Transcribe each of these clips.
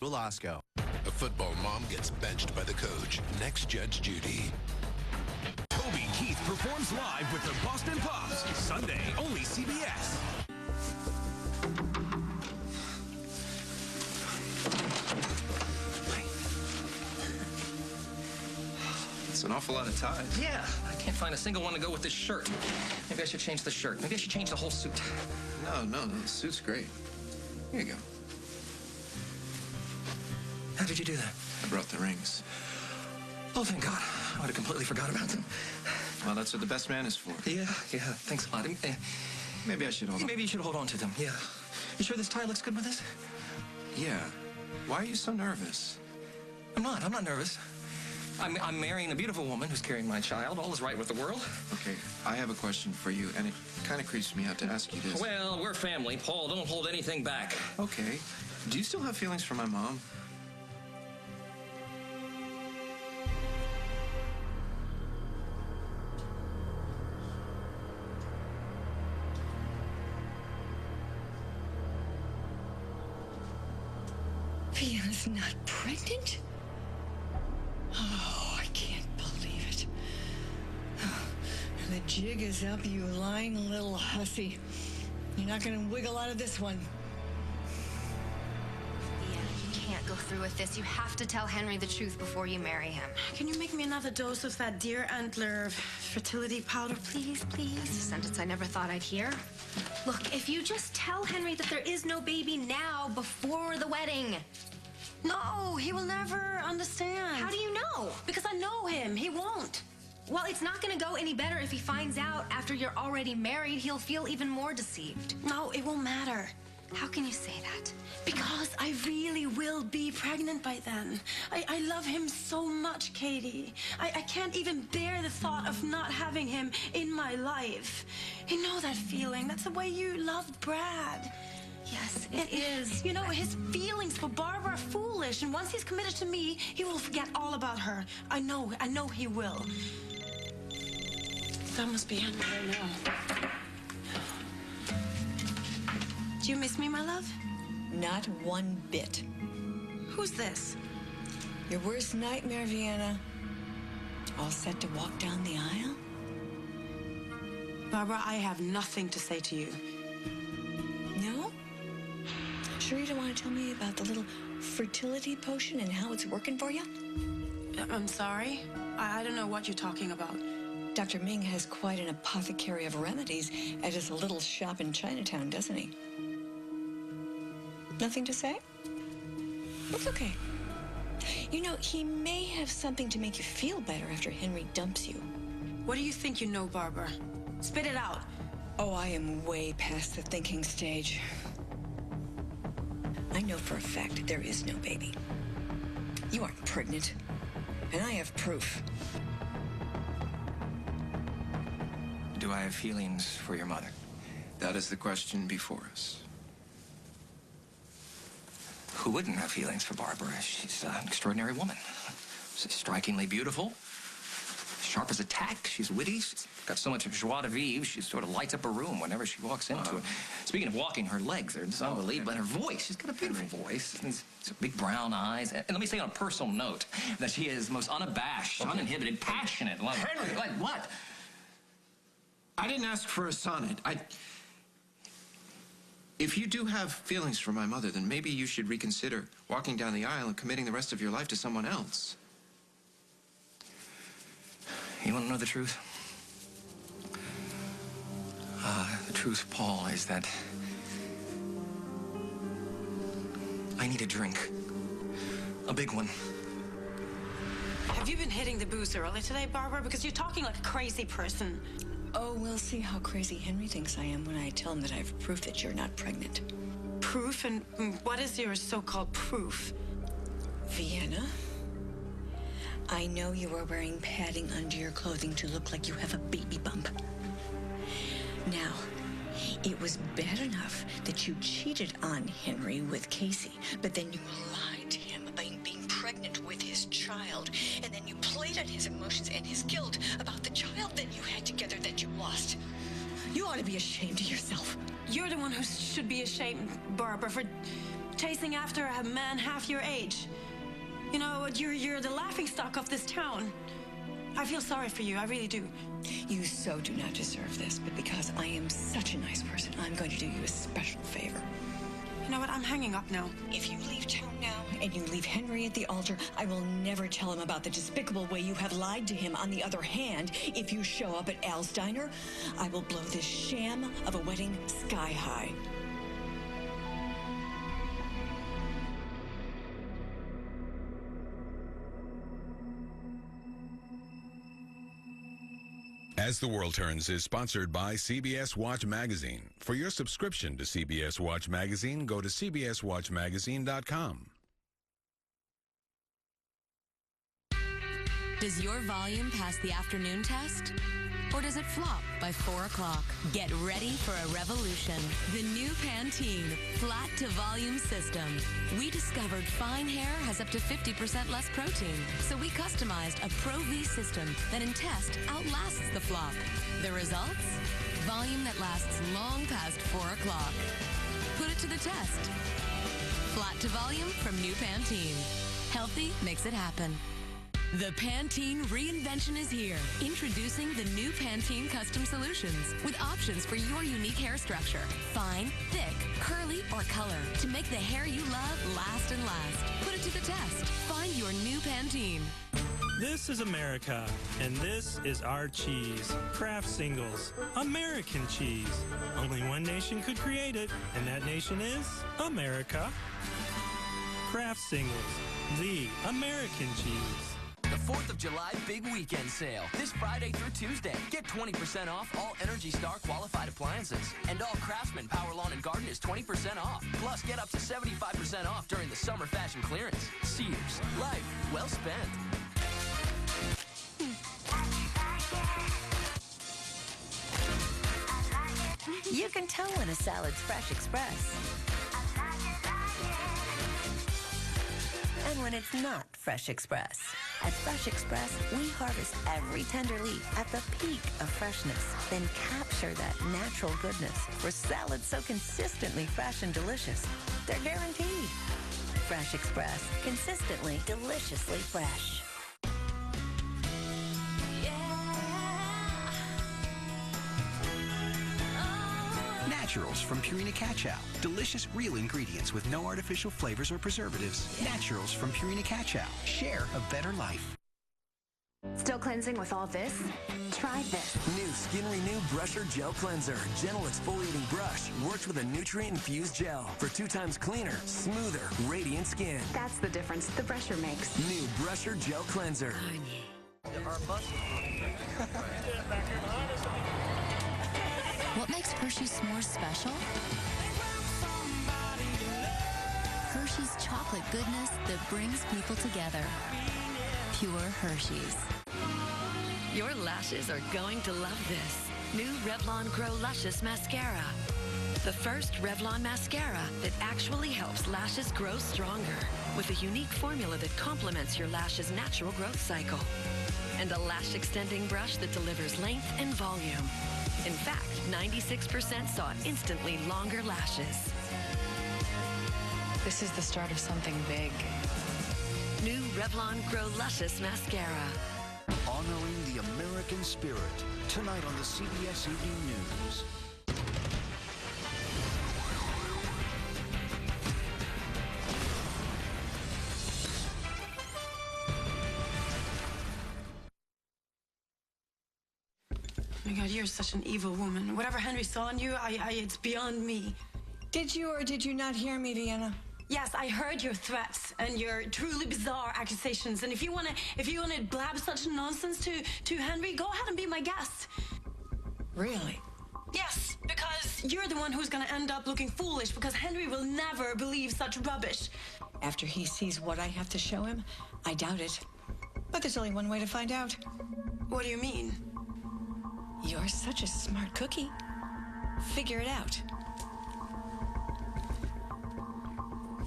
Velasco. A football mom gets benched by the coach. Next Judge Judy. Toby Keith performs live with the Boston Pops. Sunday, only CBS. It's an awful lot of ties. Yeah, I can't find a single one to go with this shirt. Maybe I should change the shirt. Maybe I should change the whole suit. No, the suit's great. Here you go. How did you do that? I brought the rings. Oh, thank God. I would have completely forgot about them. Well, that's what the best man is for. Yeah, thanks a lot. Maybe I should hold on. Maybe you should hold on to them, yeah. You sure this tie looks good with this? Yeah. Why are you so nervous? I'm not nervous. I'm marrying a beautiful woman who's carrying my child. All is right with the world. Okay, I have a question for you, and it kind of creeps me out to ask you this. Well, we're family, Paul. Don't hold anything back. Okay. Do you still have feelings for my mom? Fiona's not pregnant? Oh, I can't believe it. The jig is up, you lying little hussy. You're not gonna wiggle out of this one. Yeah, you can't go through with this. You have to tell Henry the truth before you marry him. Can you make me another dose of that deer antler fertility powder, please? It's a sentence I never thought I'd hear. Look, if you just tell Henry that there is no baby now before the wedding. No, he will never understand. How do you know? Because I know him. He won't. Well, it's not going to go any better if he finds out after you're already married. He'll feel even more deceived. No, it won't matter. How can you say that? Because I really will be pregnant by then. I love him so much, Katie. I can't even bear the thought of not having him in my life. You know that feeling. That's the way you loved Brad. Yes, it is. You know, his feelings for Barbara are foolish, and once he's committed to me, he will forget all about her. I know he will. That must be Henry right now. Do you miss me, my love? Not one bit. Who's this? Your worst nightmare, Vienna. All set to walk down the aisle? Barbara, I have nothing to say to you. No? Sure you don't want to tell me about the little fertility potion and how it's working for you? I'm sorry. I don't know what you're talking about. Dr. Ming has quite an apothecary of remedies at his little shop in Chinatown, doesn't he? Nothing to say? It's okay. You know, he may have something to make you feel better after Henry dumps you. What do you think you know, Barbara? Spit it out. Oh, I am way past the thinking stage. I know for a fact there is no baby. You aren't pregnant, and I have proof. Do I have feelings for your mother? That is the question before us. Who wouldn't have feelings for Barbara? She's an extraordinary woman. She's strikingly beautiful. Sharp as a tack. She's witty. She's got so much joie de vivre. She sort of lights up a room whenever she walks into it. Speaking of walking, her legs are just unbelievable. And her voice, she's got a beautiful voice. And these big brown eyes. And let me say on a personal note that she is most unabashed, uninhibited, passionate. Henry! Like what? I didn't ask for a sonnet. If you do have feelings for my mother, then maybe you should reconsider walking down the aisle and committing the rest of your life to someone else. You want to know the truth? The truth, Paul, is that I need a drink. A big one. Have you been hitting the booze early today, Barbara? Because you're talking like a crazy person. Oh, we'll see how crazy Henry thinks I am when I tell him that I have proof that you're not pregnant. Proof? And what is your so-called proof? Vienna, I know you are wearing padding under your clothing to look like you have a baby bump. Now, it was bad enough that you cheated on Henry with Casey, but then you lied to him about being pregnant with his child, and then you played on his emotions and his guilt about the child that you had together that you lost. You ought to be ashamed of yourself. You're the one who should be ashamed, Barbara, for chasing after a man half your age. You know, you're the laughingstock of this town. I feel sorry for you, I really do. You so do not deserve this, but because I am such a nice person, I'm going to do you a special favor. You know what, I'm hanging up now. If you leave town now and you leave Henry at the altar, I will never tell him about the despicable way you have lied to him. On the other hand, if you show up at Al's diner, I will blow this sham of a wedding sky high. As the World Turns is sponsored by CBS Watch Magazine. For your subscription to CBS Watch Magazine, go to cbswatchmagazine.com. Does your volume pass the afternoon test? Or does it flop by 4 o'clock? Get ready for a revolution. The new Pantene flat to volume system. We discovered fine hair has up to 50% less protein. So we customized a Pro V system that in test outlasts the flop. The results? Volume that lasts long past 4 o'clock. Put it to the test. Flat to volume from new Pantene. Healthy makes it happen. The Pantene reinvention is here. Introducing the new Pantene Custom Solutions with options for your unique hair structure. Fine, thick, curly, or color to make the hair you love last and last. Put it to the test. Find your new Pantene. This is America, and this is our cheese. Kraft Singles. American cheese. Only one nation could create it, and that nation is America. Kraft Singles. The American cheese. The 4th of July Big Weekend Sale. This Friday through Tuesday. Get 20% off all Energy Star qualified appliances. And all Craftsman Power Lawn and Garden is 20% off. Plus, get up to 75% off during the summer fashion clearance. Sears. Life well spent. You can tell when a salad's Fresh Express. And when it's not Fresh Express. At Fresh Express, we harvest every tender leaf at the peak of freshness, then capture that natural goodness for salads so consistently fresh and delicious. They're guaranteed. Fresh Express, consistently, deliciously fresh. Naturals from Purina Catch-Out. Delicious real ingredients with no artificial flavors or preservatives. Naturals from Purina Catch-Out. Share a better life. Still cleansing with all this? Try this. New Skin Renew Brusher Gel Cleanser. Gentle exfoliating brush. Works with a nutrient-infused gel for 2 times cleaner, smoother, radiant skin. That's the difference the brusher makes. New Brusher Gel Cleanser. What makes Hershey's s'mores special? Hershey's chocolate goodness that brings people together. Pure Hershey's. Your lashes are going to love this. New Revlon Grow Luscious Mascara. The first Revlon mascara that actually helps lashes grow stronger with a unique formula that complements your lash's natural growth cycle. And a lash extending brush that delivers length and volume. In fact, 96% saw instantly longer lashes. This is the start of something big. New Revlon Grow Luscious Mascara. Honoring the American spirit. Tonight on the CBS Evening News. Oh my God, you're such an evil woman. Whatever Henry saw in you, it's beyond me. Did you or did you not hear me, Vienna? Yes, I heard your threats and your truly bizarre accusations. And if you wanna blab such nonsense to Henry, go ahead and be my guest. Really? Yes, because you're the one who's gonna end up looking foolish because Henry will never believe such rubbish. After he sees what I have to show him, I doubt it. But there's only one way to find out. What do you mean? You're such a smart cookie. Figure it out.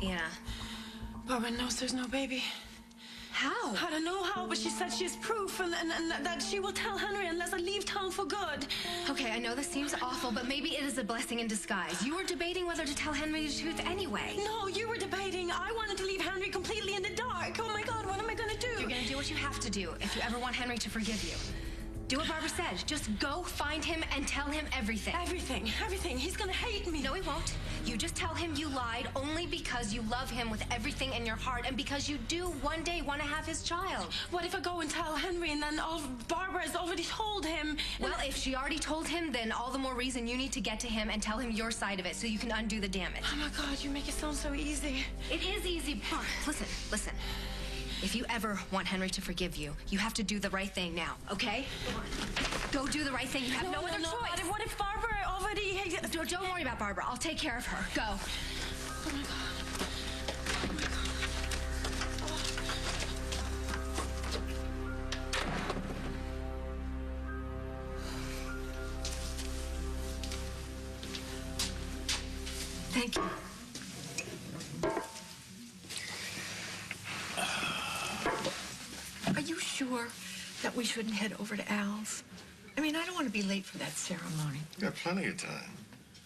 Yeah. Barbara knows there's no baby. How? I don't know how, but she said she has proof and that she will tell Henry unless I leave town for good. Okay, I know this seems awful, but maybe it is a blessing in disguise. You were debating whether to tell Henry the truth anyway. No, you were debating. I wanted to leave Henry completely in the dark. Oh my God, what am I gonna do? You're gonna do what you have to do if you ever want Henry to forgive you. Do what Barbara said. Just go find him and tell him everything. Everything. He's gonna hate me. No, he won't. You just tell him you lied only because you love him with everything in your heart and because you do one day want to have his child. What if I go and tell Henry and then Barbara has already told him? Well, if she already told him, then all the more reason you need to get to him and tell him your side of it so you can undo the damage. Oh my God, you make it sound so easy. It is easy. Listen. If you ever want Henry to forgive you, you have to do the right thing now, okay? Go do the right thing. You have no other choice. What if Barbara already... Don't worry about Barbara. I'll take care of her. Go. Oh my God. Thank you. Are you sure that we shouldn't head over to Al's? I mean, I don't want to be late for that ceremony. You got plenty of time.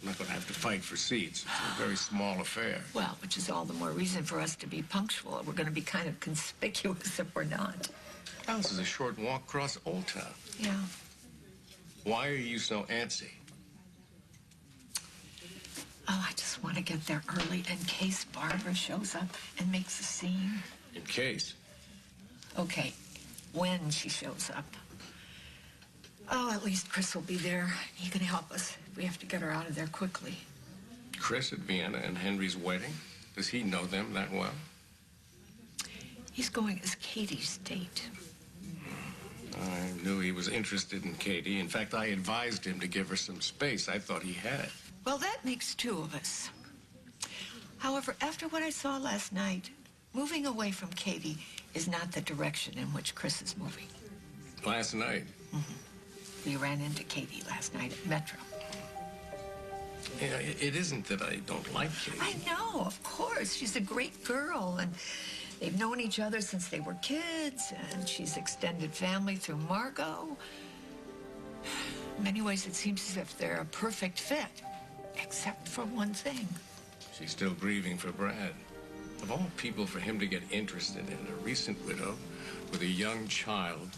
I'm not going to have to fight for seats. It's a very small affair. Well, which is all the more reason for us to be punctual. We're going to be kind of conspicuous if we're not. Al's is a short walk across Old Town. Yeah. Why are you so antsy? Oh, I just want to get there early in case Barbara shows up and makes a scene. In case? Okay, when she shows up. Oh, at least Chris will be there. He can help us. We have to get her out of there quickly. Chris at Vienna and Henry's wedding? Does he know them that well? He's going as Katie's date. I knew he was interested in Katie. In fact, I advised him to give her some space. I thought he had. Well, that makes two of us. However, after what I saw last night, moving away from Katie is not the direction in which Chris is moving. Last night? Mm-hmm. We ran into Katie last night at Metro. Yeah, it isn't that I don't like Katie. I know, of course. She's a great girl, and they've known each other since they were kids, and she's extended family through Margot. In many ways, it seems as if they're a perfect fit, except for one thing. She's still grieving for Brad. Of all people, for him to get interested in a recent widow with a young child.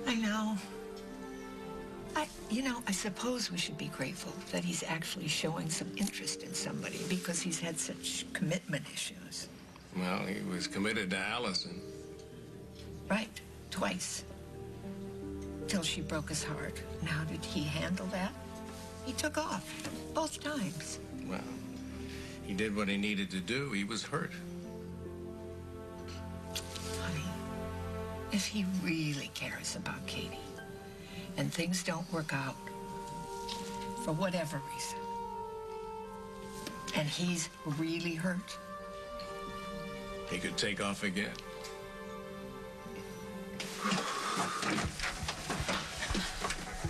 I know. I suppose we should be grateful that he's actually showing some interest in somebody because he's had such commitment issues. Well, he was committed to Allison. Right, twice. Till she broke his heart. And how did he handle that? He took off, both times. Well, he did what he needed to do. He was hurt. Honey, if he really cares about Katie, and things don't work out, for whatever reason, and he's really hurt, he could take off again.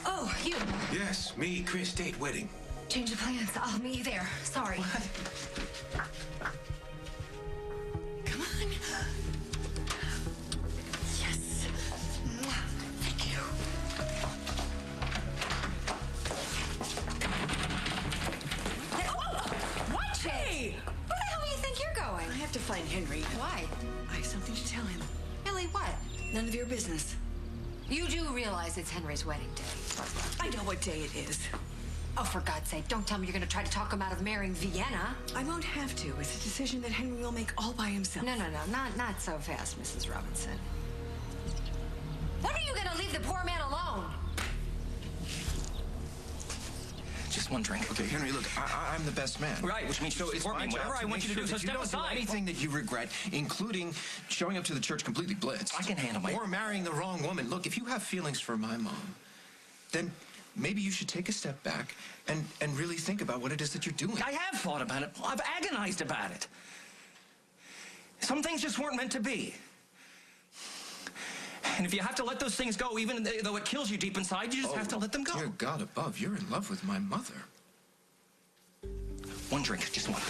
Oh, you. Yes, me, Chris, date wedding. Change of plans. I'll meet you there. Sorry. What? Come on. Yes. Thank you. Watch it! Where the hell do you think you're going? I have to find Henry. Why? I have something to tell him. Ellie, what? None of your business. You do realize it's Henry's wedding day. I know what day it is. Oh, for God's sake, don't tell me you're going to try to talk him out of marrying Vienna. I won't have to. It's a decision that Henry will make all by himself. No, not so fast, Mrs. Robinson. When are you going to leave the poor man alone? Just one drink. Okay, Henry, look, I'm the best man. Right, which means you it's support my me. job Whatever I to want make you to do, sure so that you step don't do aside. anything that you regret, including showing up to the church completely blitzed. I can handle my... Or marrying the wrong woman. Look, if you have feelings for my mom, then maybe you should take a step back and really think about what it is that you're doing. I have thought about it. I've agonized about it. Some things just weren't meant to be. And if you have to let those things go, even though it kills you deep inside, you just have to let them go. Dear God above, you're in love with my mother. One drink, just one.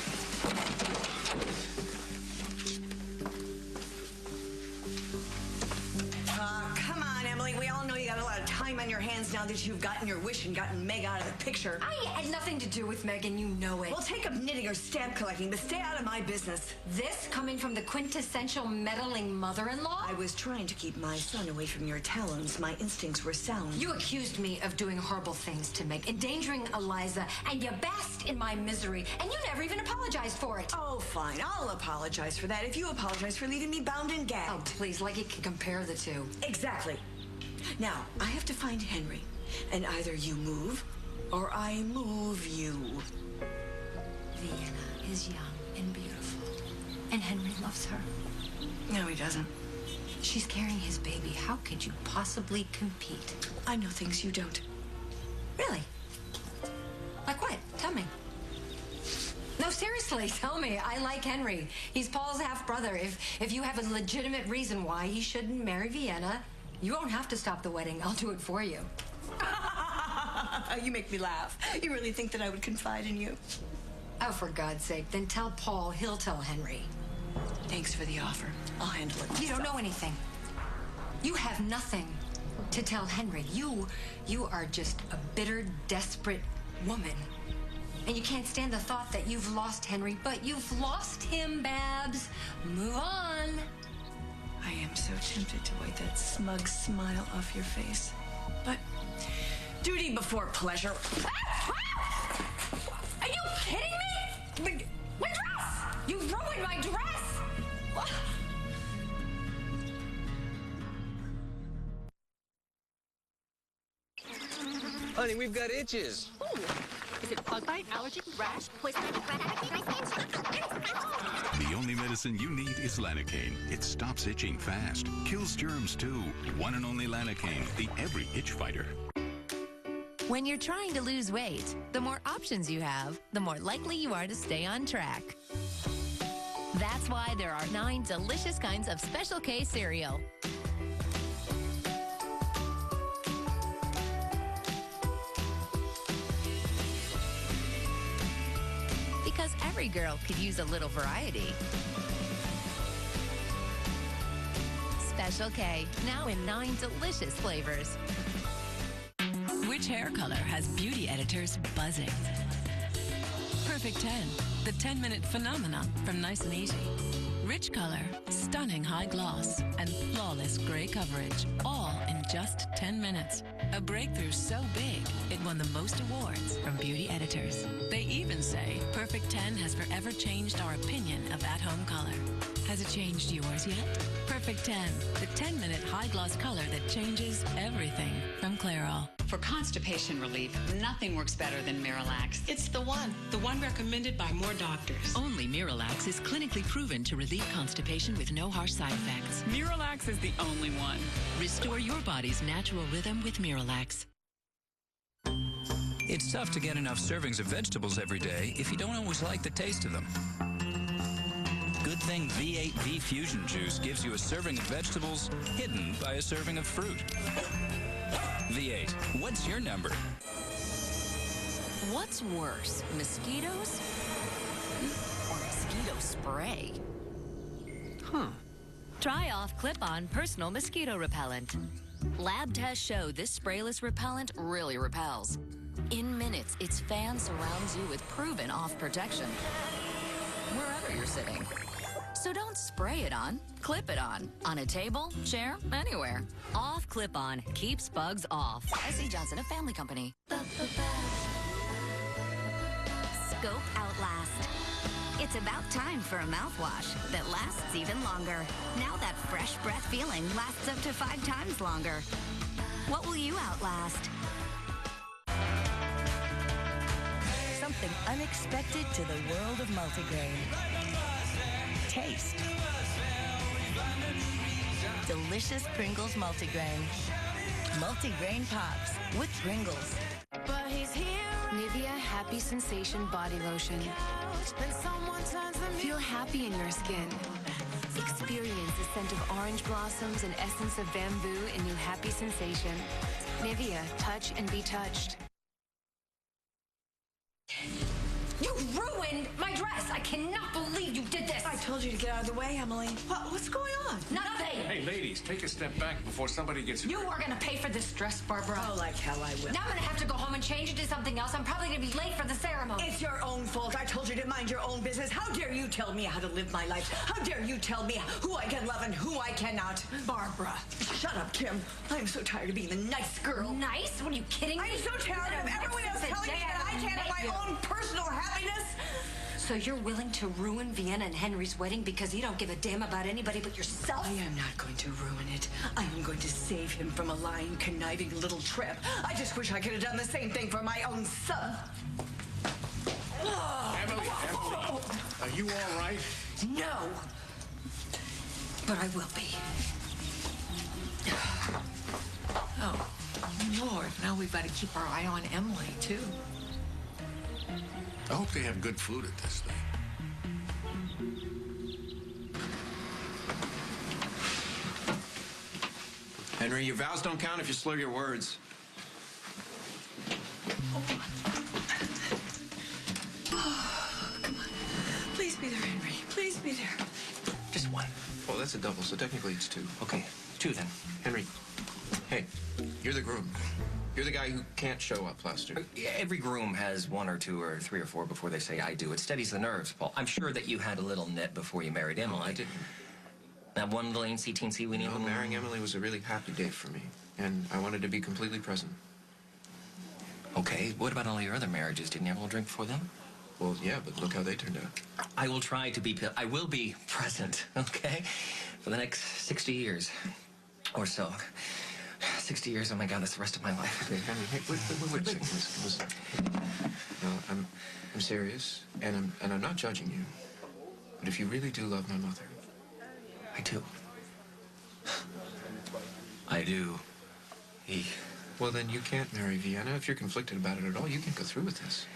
now that you've gotten your wish and gotten Meg out of the picture. I had nothing to do with Meg, and you know it. Well, take up knitting or stamp collecting, but stay out of my business. This coming from the quintessential meddling mother-in-law? I was trying to keep my son away from your talons. My instincts were sound. You accused me of doing horrible things to Meg, endangering Eliza, and you basked in my misery, and you never even apologized for it. Oh, fine. I'll apologize for that if you apologize for leaving me bound and gagged. Oh, please, like you can compare the two. Exactly. Now, I have to find Henry, and either you move, or I move you. Vienna is young and beautiful, and Henry loves her. No, he doesn't. She's carrying his baby. How could you possibly compete? I know things you don't. Really? Like what? Tell me. No, seriously, tell me. I like Henry. He's Paul's half-brother. If you have a legitimate reason why he shouldn't marry Vienna, you won't have to stop the wedding. I'll do it for you. You make me laugh. You really think that I would confide in you? Oh, for God's sake, then tell Paul. He'll tell Henry. Thanks for the offer. I'll handle it myself. You don't know anything. You have nothing to tell Henry. You are just a bitter, desperate woman. And you can't stand the thought that you've lost Henry, but you've lost him, Babs. Move on. I am so tempted to wipe that smug smile off your face. But duty before pleasure. Are you kidding me? My dress! You ruined my dress! Honey, we've got itches. Ooh. Is it bug bite, allergy, rash, poison ivy, The only medicine you need is Lanacane. It stops itching fast, kills germs too. One and only Lanacane, the every itch fighter. When you're trying to lose weight, the more options you have, the more likely you are to stay on track. That's why there are 9 delicious kinds of Special K cereal. Because every girl could use a little variety. Special K, now in 9 delicious flavors. Which hair color has beauty editors buzzing? Perfect 10, the 10-minute phenomenon from Nice and Easy. Rich color, stunning high gloss, and flawless gray coverage, all in just 10 minutes. A breakthrough so big, it won the most awards from beauty editors. They even say Perfect 10 has forever changed our opinion of at-home color. Has it changed yours yet? Perfect 10, the 10-minute high-gloss color that changes everything from Clairol. For constipation relief, nothing works better than Miralax. It's the one recommended by more doctors. Only Miralax is clinically proven to relieve constipation with no harsh side effects. Miralax is the only one. Restore your body's natural rhythm with Miralax. It's tough to get enough servings of vegetables every day if you don't always like the taste of them. Good thing V8 V Fusion Juice gives you a serving of vegetables hidden by a serving of fruit. V8, what's your number? What's worse, mosquitoes or mosquito spray? Try off Clip-On Personal Mosquito Repellent. Lab tests show this sprayless repellent really repels. In minutes, its fan surrounds you with proven off protection, wherever you're sitting. So don't spray it on, clip it on a table, chair, anywhere. Off Clip-On keeps bugs off. S.C. Johnson, a family company. Scope Outlast. It's about time for a mouthwash that lasts even longer. Now that fresh breath feeling lasts up to 5 times longer. What will you outlast? Something unexpected to the world of multigrain. Taste. Delicious Pringles multigrain. Multigrain Pops with Pringles. But he's here. Nivea Happy Sensation Body Lotion. Feel happy in your skin. Experience the scent of orange blossoms and essence of bamboo in new Happy Sensation. Nivea, touch and be touched. You ruined my dress! Express. I cannot believe you did this. I told you to get out of the way, Emily. What's going on? Nothing. Hey, ladies, take a step back before somebody gets hurt. You are going to pay for this dress, Barbara. Oh, like hell I will. Now I'm going to have to go home and change into something else. I'm probably going to be late for the ceremony. It's your own fault. I told you to mind your own business. How dare you tell me how to live my life? How dare you tell me who I can love and who I cannot? Barbara. Shut up, Kim. I'm so tired of being the nice girl. Nice? What, are you kidding me? I'm so tired of everyone else telling me that I can't have my own personal happiness. So you're willing to ruin Vienna and Henry's wedding because you don't give a damn about anybody but yourself? I am not going to ruin it. I am going to save him from a lying, conniving little tramp. I just wish I could have done the same thing for my own son. Emily, are you all right? No. But I will be. Oh, Lord, now we've got to keep our eye on Emily, too. I hope they have good food at this thing. Henry, your vows don't count if you slur your words. Come on. Please be there, Henry. Please be there. Just one. Well, that's a double, so technically it's two. Okay, two then. Henry, hey, you're the groom. You're the guy who can't show up plastered. Every groom has one or two or three or four before they say I do. It steadies the nerves, Paul. I'm sure that you had a little nip before you married Emily. No, I didn't. That one little teensy weeny No, little... marrying Emily was a really happy day for me, and I wanted to be completely present. Okay, what about all your other marriages? Didn't you have a little drink before them? Well, yeah, but look how they turned out. I will try to be... I will be present, okay? For the next 60 years or so. 60 years, oh my God, that's the rest of my life. Okay, Henry, hey, wait a second, listen. No, I'm serious, and I'm not judging you. But if you really do love my mother... I do. I do. Well, then you can't marry Vienna. If you're conflicted about it at all, you can go through with this.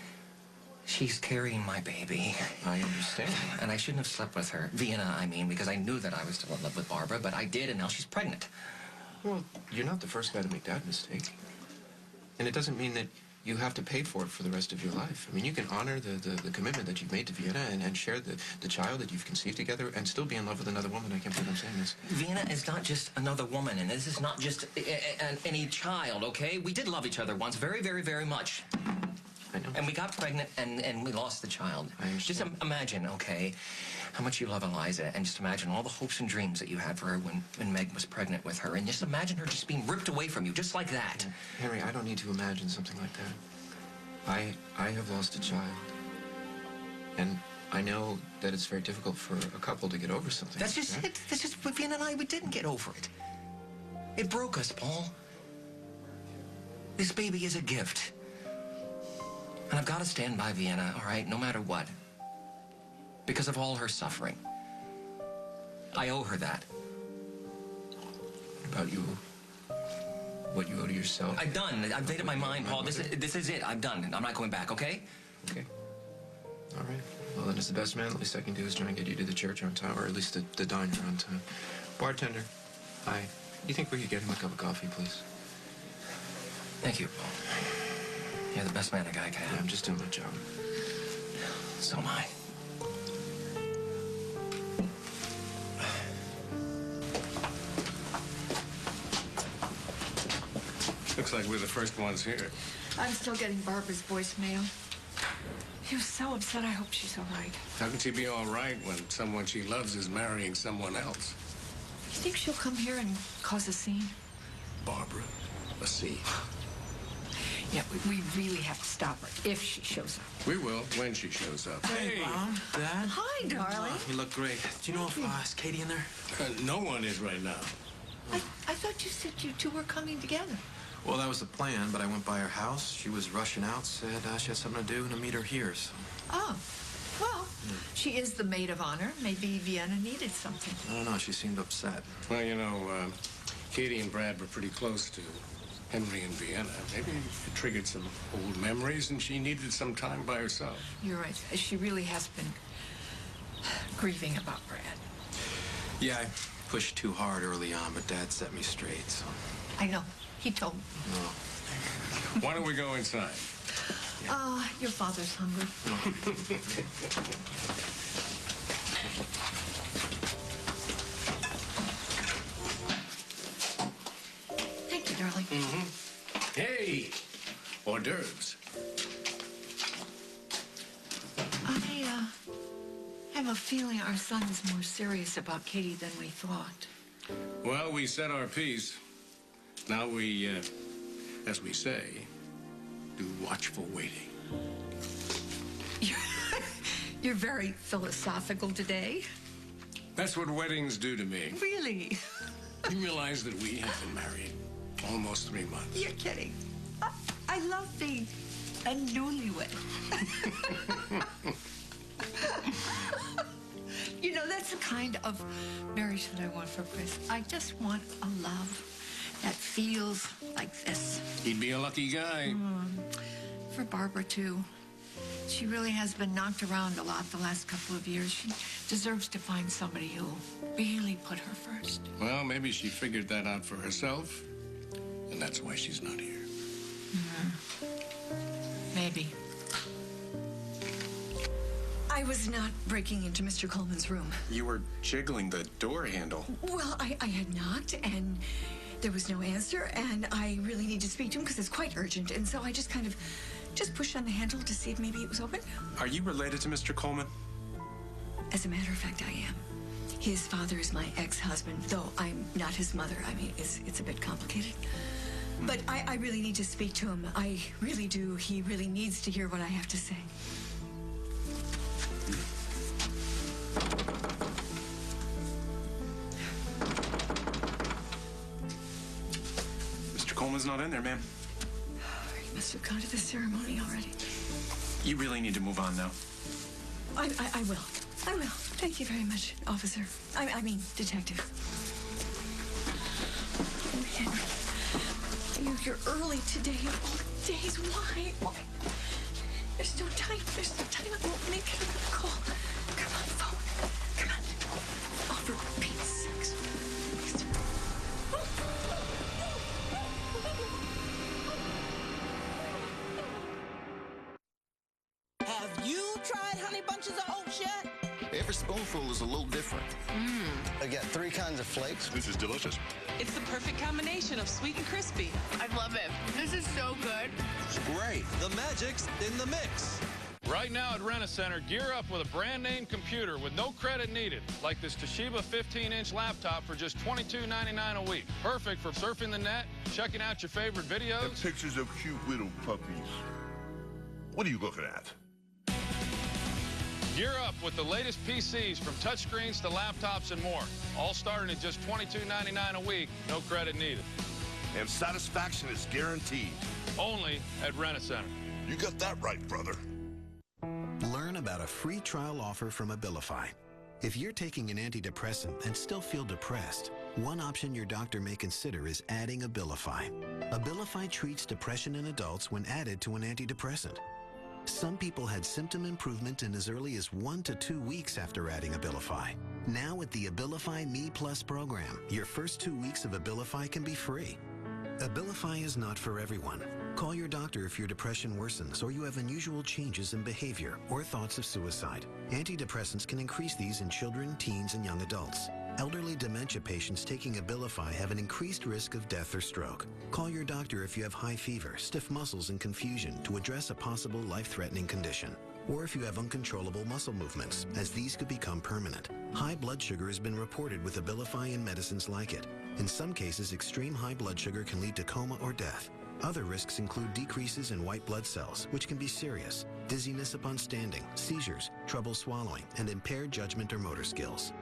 She's carrying my baby. I understand. And I shouldn't have slept with her. Vienna, I mean, because I knew that I was still in love with Barbara, but I did, and now she's pregnant. Well, you're not the first guy to make that mistake. And it doesn't mean that you have to pay for it for the rest of your life. I mean, you can honor the commitment that you've made to Vienna and share the child that you've conceived together and still be in love with another woman. I can't believe I'm saying this. Vienna is not just another woman, and this is not just any child, okay? We did love each other once very, very, very much. I know. And we got pregnant, and we lost the child. I understand. Just imagine, okay, how much you love Eliza, and just imagine all the hopes and dreams that you had for her when Meg was pregnant with her, and just imagine her just being ripped away from you, just like that. Henry, I don't need to imagine something like that. I have lost a child, and I know that it's very difficult for a couple to get over something. That's just it. That's just what Vienna and I, we didn't get over it. It broke us, Paul. This baby is a gift. And I've got to stand by Vienna, all right, no matter what. Because of all her suffering. I owe her that. What about you? What you owe to yourself? I'm done. I've made up my mind, Paul. This is it. I'm done. I'm not going back, okay? Okay. All right. Well, then as the best man, the least I can do is try and get you to the church on time, or at least the diner on time. Bartender, hi. Do you think we could get him a cup of coffee, please? Thank you, Paul. You're the best man a guy can have. Yeah, I'm just doing my job. So am I. Looks like we're the first ones here. I'm still getting Barbara's voicemail. He was so upset. I hope she's all right. How can she be all right when someone she loves is marrying someone else? You think she'll come here and cause a scene? Barbara, a scene. Yeah, we really have to stop her if she shows up. We will when she shows up. Hey, Mom, Dad. Hi, darling. You look great. Do you know if is Katie in there? No one is right now. I thought you said you two were coming together. Well, that was the plan, but I went by her house. She was rushing out, said she had something to do, and to meet her here, so... Oh, well, she is the maid of honor. Maybe Vienna needed something. I don't know, she seemed upset. Well, you know, Katie and Brad were pretty close to Henry and Vienna. Maybe it triggered some old memories, and she needed some time by herself. You're right. She really has been grieving about Brad. Yeah, I pushed too hard early on, but Dad set me straight, so... I know. He told me. No. Why don't we go inside? Your father's hungry. Thank you, darling. Hey, hors d'oeuvres. I have a feeling our son is more serious about Katie than we thought. Well, we said our piece. Now we, as we say, do watchful waiting. You're very philosophical today. That's what weddings do to me. Really? You realize that we have been married almost 3 months. You're kidding. I love being a newlywed. You know, that's the kind of marriage that I want for Chris. I just want a love that feels like this. He'd be a lucky guy. For Barbara, too. She really has been knocked around a lot the last couple of years. She deserves to find somebody who really put her first. Well, maybe she figured that out for herself, and that's why she's not here. Maybe. I was not breaking into Mr. Coleman's room. You were jiggling the door handle. Well, I had knocked, and there was no answer, and I really need to speak to him because it's quite urgent, and so I just kind of pushed on the handle to see if maybe it was open. Are you related to Mr. Coleman? As a matter of fact, I am. His father is my ex-husband, though I'm not his mother. I mean, it's a bit complicated. But I really need to speak to him. I really do. He really needs to hear what I have to say. Mr. Coleman's not in there, ma'am. He must have gone to the ceremony already. You really need to move on now. I will. I will. Thank you very much, officer. I mean, detective. Oh, Henry. You're early today of all days. Why? There's no time. There's no time. I won't make another call. Come on, phone. Come on. Oh, for Pete's sakes. Please. Have you tried Honey Bunches of Oats yet? Every spoonful is a little different. I got 3 kinds of flakes. This is delicious. It's the perfect combination of sweet and crispy. I love it. This is so good. It's great. The magic's in the mix. Right now at Rent-A-Center, gear up with a brand-name computer with no credit needed, like this Toshiba 15-inch laptop for just $22.99 a week. Perfect for surfing the net, checking out your favorite videos. And pictures of cute little puppies. What are you looking at? Gear up with the latest PCs from touchscreens to laptops and more. All starting at just $22.99 a week, no credit needed. And satisfaction is guaranteed. Only at Rent-A-Center. You got that right, brother. Learn about a free trial offer from Abilify. If you're taking an antidepressant and still feel depressed, one option your doctor may consider is adding Abilify. Abilify treats depression in adults when added to an antidepressant. Some people had symptom improvement in as early as 1 to 2 weeks after adding Abilify. Now with the Abilify Me Plus program, your first 2 weeks of Abilify can be free. Abilify is not for everyone. Call your doctor if your depression worsens or you have unusual changes in behavior or thoughts of suicide. Antidepressants can increase these in children, teens, and young adults. Elderly dementia patients taking Abilify have an increased risk of death or stroke. Call your doctor if you have high fever, stiff muscles, and confusion to address a possible life-threatening condition. Or if you have uncontrollable muscle movements, as these could become permanent. High blood sugar has been reported with Abilify and medicines like it. In some cases, extreme high blood sugar can lead to coma or death. Other risks include decreases in white blood cells, which can be serious, dizziness upon standing, seizures, trouble swallowing, and impaired judgment or motor skills.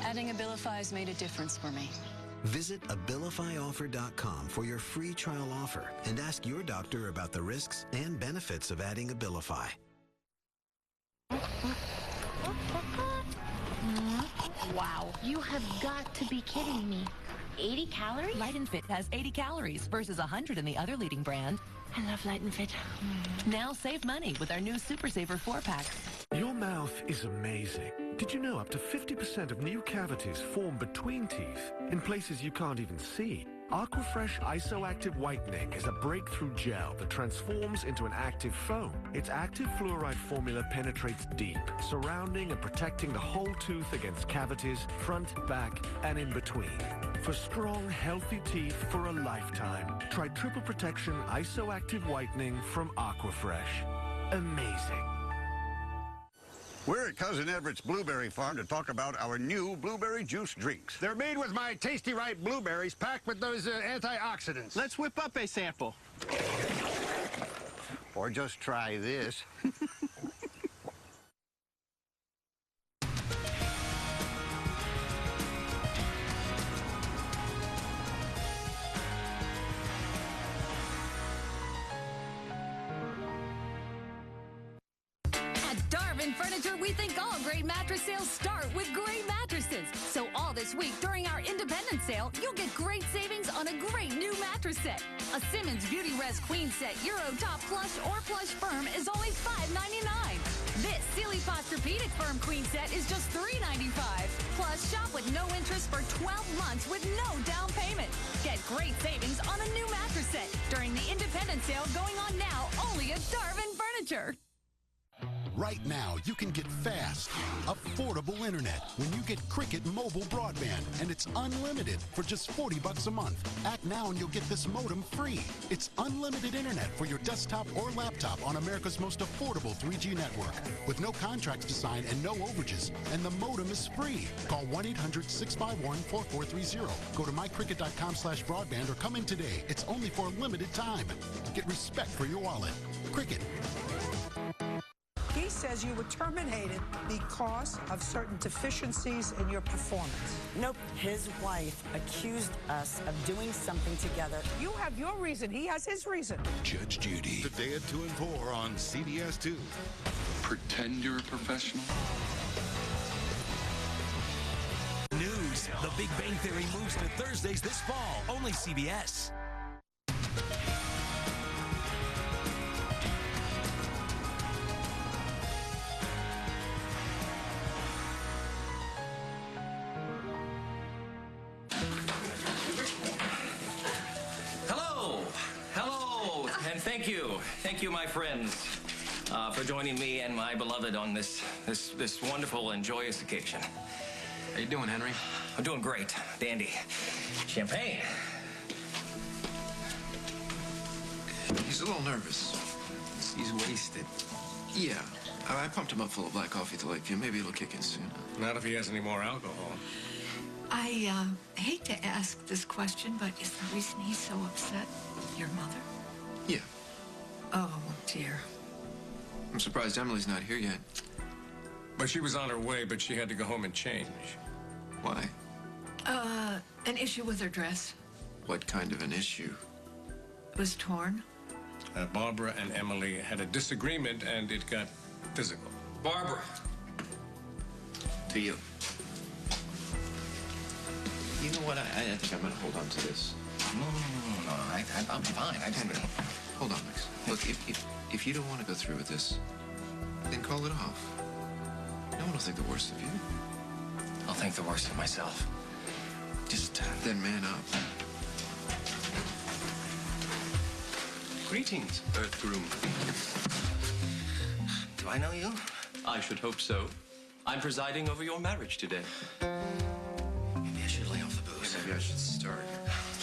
Adding Abilify has made a difference for me. Visit Abilifyoffer.com for your free trial offer and ask your doctor about the risks and benefits of adding Abilify. Wow, you have got to be kidding me. 80 calories? Light and Fit has 80 calories versus 100 in the other leading brand. I love Light and Fit. Now save money with our new Super Saver 4-pack. Your mouth is amazing. Did you know up to 50% of new cavities form between teeth in places you can't even see? Aquafresh Isoactive Whitening is a breakthrough gel that transforms into an active foam. Its active fluoride formula penetrates deep, surrounding and protecting the whole tooth against cavities, front, back, and in between. For strong, healthy teeth for a lifetime, try Triple Protection Isoactive Whitening from Aquafresh. Amazing. We're at Cousin Everett's Blueberry Farm to talk about our new blueberry juice drinks. They're made with my tasty ripe blueberries packed with those antioxidants. Let's whip up a sample. Or just try this. Furniture, we think all great mattress sales start with great mattresses. So all this week during our independent sale, you'll get great savings on a great new mattress set. A Simmons Beauty Rest Queen Set Euro Top Plush or Plush Firm is only $5.99. This Sealy Posturepedic Firm Queen Set is just $3.95. Plus, shop with no interest for 12 months with no down payment. Get great savings on a new mattress set during the independent sale going on now only at Darvin Furniture. Right now, you can get fast, affordable internet when you get Cricket Mobile Broadband, and it's unlimited for just $40 a month. Act now and you'll get this modem free. It's unlimited internet for your desktop or laptop on America's most affordable 3G network, with no contracts to sign and no overages, and the modem is free. Call 1-800-651-4430. Go to mycricket.com/broadband or come in today. It's only for a limited time. Get respect for your wallet. Cricket. He says you were terminated because of certain deficiencies in your performance. Nope. His wife accused us of doing something together. You have your reason. He has his reason. Judge Judy. Today at 2 and 4 on CBS 2. Pretend you're a professional. News. The Big Bang Theory moves to Thursdays this fall. Only CBS. Thank you, my friends, for joining me and my beloved on this wonderful and joyous occasion. How you doing, Henry? I'm doing great, dandy. Champagne. He's a little nervous. He's wasted. Yeah, I pumped him up full of black coffee to Lakeview. Maybe it'll kick in soon. Not if he has any more alcohol. I hate to ask this question, but is the reason he's so upset your mother? Yeah. Oh, dear. I'm surprised Emily's not here yet. But she was on her way, but she had to go home and change. Why? An issue with her dress. What kind of an issue? It was torn. Barbara and Emily had a disagreement, and it got physical. Barbara. To you. You know what? I think I'm going to hold on to this. No. I'll be fine. Hold on, Max. Look, if you don't want to go through with this, then call it off. No one will think the worst of you. I'll think the worst of myself. Just then man up. Greetings, Earth Groom. Do I know you? I should hope so. I'm presiding over your marriage today. Maybe I should lay off the booze. Maybe I should start.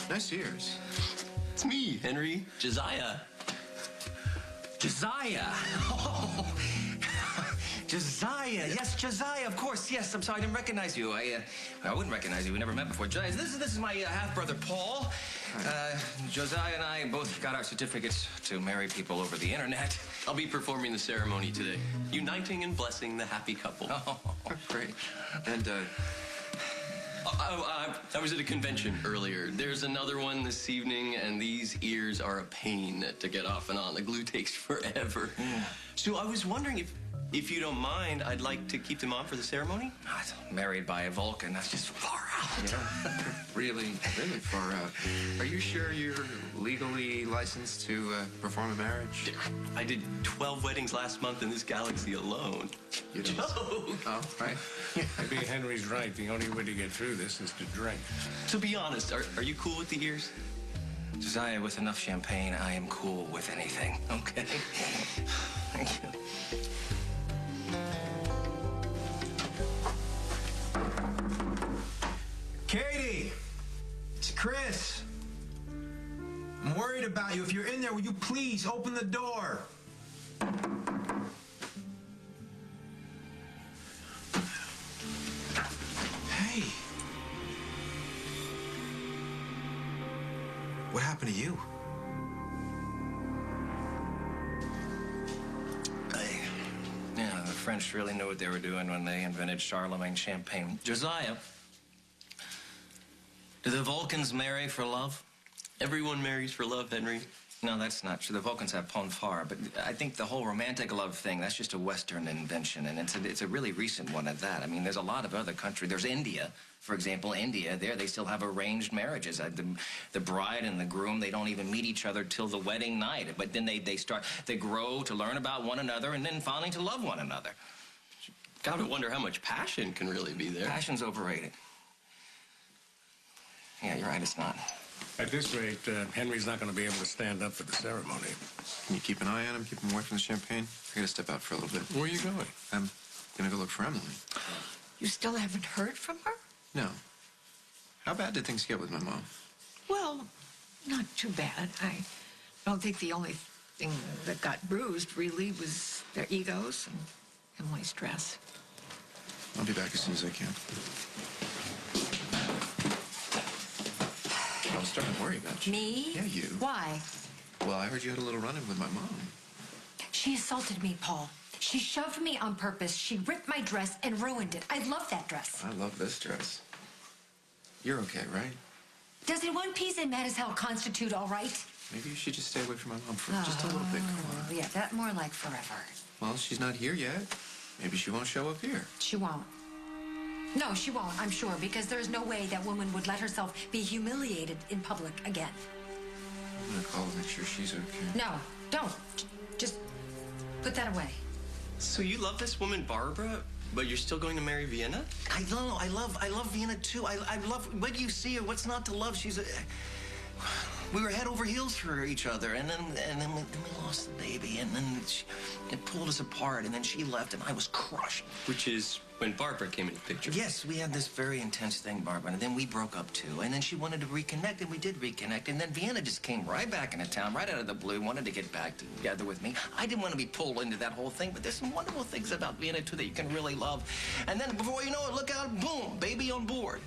Nice ears. It's me, Henry. Josiah. Josiah! Oh. Josiah! Yes, Josiah, of course. Yes, I'm sorry, I didn't recognize you. I wouldn't recognize you. We never met before. Josiah, this is my half-brother, Paul. Josiah and I both got our certificates to marry people over the internet. I'll be performing the ceremony today, uniting and blessing the happy couple. Oh, great. And, I was at a convention earlier. There's another one this evening, and these ears are a pain to get off and on. The glue takes forever. Yeah. So I was wondering if you don't mind, I'd like to keep them on for the ceremony. Married by a Vulcan, that's just far Yeah, really far out. Are you sure you're legally licensed to perform a marriage? I did 12 weddings last month in this galaxy alone. You don't. Oh, right. Maybe Henry's right. The only way to get through this is to drink. To be honest, are you cool with the ears? Josiah, with enough champagne, I am cool with anything. Okay. Thank you. Katie! It's Chris. I'm worried about you. If you're in there, will you please open the door? Hey. What happened to you? Yeah, the French really knew what they were doing when they invented Charlemagne champagne. Josiah, do the Vulcans marry for love? Everyone marries for love, Henry. No, that's not true. The Vulcans have Ponfar, but I think the whole romantic love thing, that's just a Western invention, and it's a really recent one at that. I mean, there's a lot of other countries. There's India, for example. India, they still have arranged marriages. The bride and the groom, they don't even meet each other till the wedding night, but then they grow to learn about one another and then finally to love one another. Gotta wonder how much passion can really be there. Passion's overrated. Yeah, you're right, it's not. At this rate, Henry's not going to be able to stand up for the ceremony. Can you keep an eye on him, keep him away from the champagne? I gotta step out for a little bit. Where are you going? I'm gonna go look for Emily. You still haven't heard from her? No. How bad did things get with my mom? Well, not too bad. I don't think the only thing that got bruised really was their egos and Emily's dress. I'll be back as soon as I can. I was starting to worry about you. Me? Yeah, you. Why? Well, I heard you had a little run-in with my mom. She assaulted me, Paul. She shoved me on purpose. She ripped my dress and ruined it. I love that dress. I love this dress. You're okay, right? Doesn't one piece and mad as hell constitute all right? Maybe you should just stay away from my mom for just a little bit. Come on. Yeah, that more like forever. Well, she's not here yet. Maybe she won't show up here. She won't. No, she won't, I'm sure, because there's no way that woman would let herself be humiliated in public again. I'm gonna call her, make sure she's okay. No, don't. Just put that away. So you love this woman, Barbara, but you're still going to marry Vienna? I don't know. I love Vienna too. I love. What do you see her? What's not to love? We were head over heels for each other, and then we lost the baby, and then it pulled us apart, and then she left, and I was crushed. Which is when Barbara came into the picture. Yes, we had this very intense thing, Barbara, and then we broke up too, and then she wanted to reconnect, and we did reconnect, and then Vienna just came right back into town, right out of the blue, wanted to get back together with me. I didn't want to be pulled into that whole thing, but there's some wonderful things about Vienna too that you can really love. And then before you know it, look out, boom, baby on board.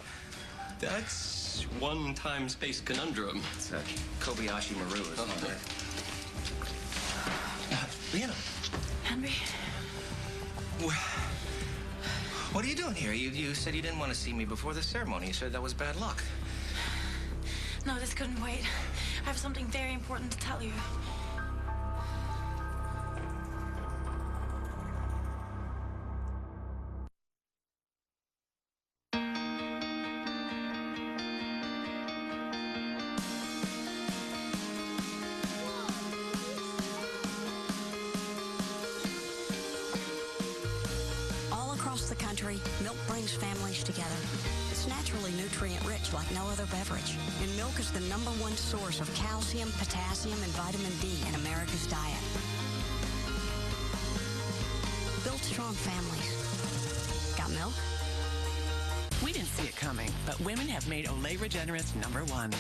That's one time-space conundrum. It's a Kobayashi Maru, isn't it? Vienna. Henry? What are you doing here? You said you didn't want to see me before the ceremony. You said that was bad luck. No, this couldn't wait. I have something very important to tell you. Milk brings families together. It's naturally nutrient-rich like no other beverage. And milk is the #1 source of calcium, potassium, and vitamin D in America's diet. Build strong families. Got milk? We didn't see it coming, but women have made Olay Regenerist #1.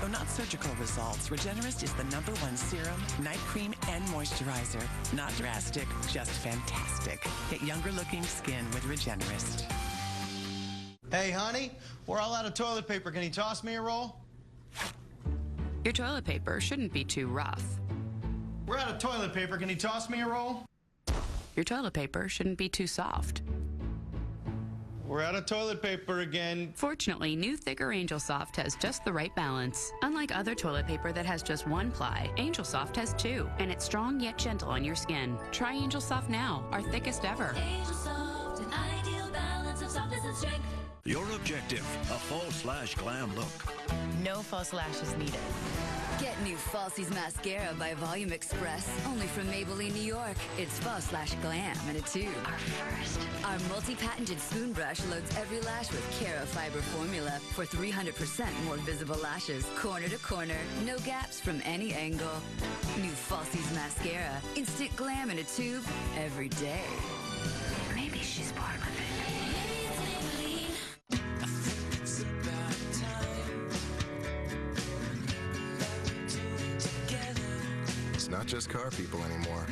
Though not surgical results, Regenerist is the #1 serum, night cream, and moisturizer. Not drastic, just fantastic. Get younger-looking skin with Regenerist. Hey, honey, we're all out of toilet paper. Can you toss me a roll? Your toilet paper shouldn't be too rough. We're out of toilet paper. Can you toss me a roll? Your toilet paper shouldn't be too soft. We're out of toilet paper again. Fortunately, new thicker Angel Soft has just the right balance. Unlike other toilet paper that has just 1 ply, Angel Soft has 2, and it's strong yet gentle on your skin. Try Angel Soft now, our thickest ever. Angel Soft, an ideal balance of softness and strength. Your objective, a fall/glam look. No false lashes needed. Get new Falsies Mascara by Volume Express, only from Maybelline, New York. It's fall/glam in a tube. Our multi-patented spoon brush loads every lash with Cara Fiber formula for 300% more visible lashes, corner to corner, no gaps from any angle. New Falsies Mascara, instant glam in a tube every day. Maybe she's part of it. It's not just car people anymore.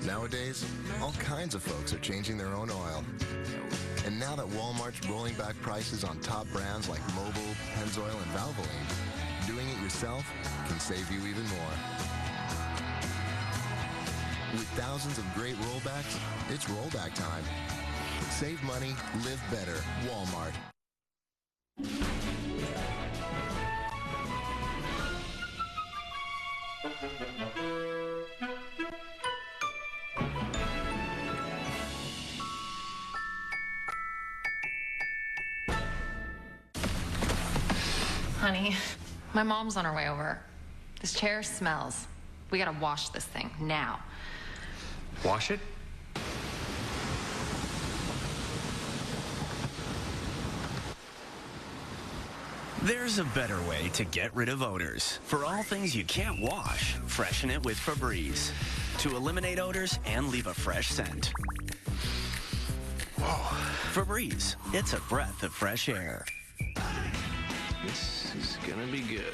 Nowadays, all kinds of folks are changing their own oil. And now that Walmart's rolling back prices on top brands like Mobil, Pennzoil, and Valvoline, doing it yourself can save you even more. With thousands of great rollbacks, it's rollback time. Save money, live better. Walmart. Honey, my mom's on her way over. This chair smells. We gotta wash this thing now. Wash it? There's a better way to get rid of odors. For all things you can't wash, freshen it with Febreze to eliminate odors and leave a fresh scent. Whoa. Febreze, it's a breath of fresh air. This is gonna be good.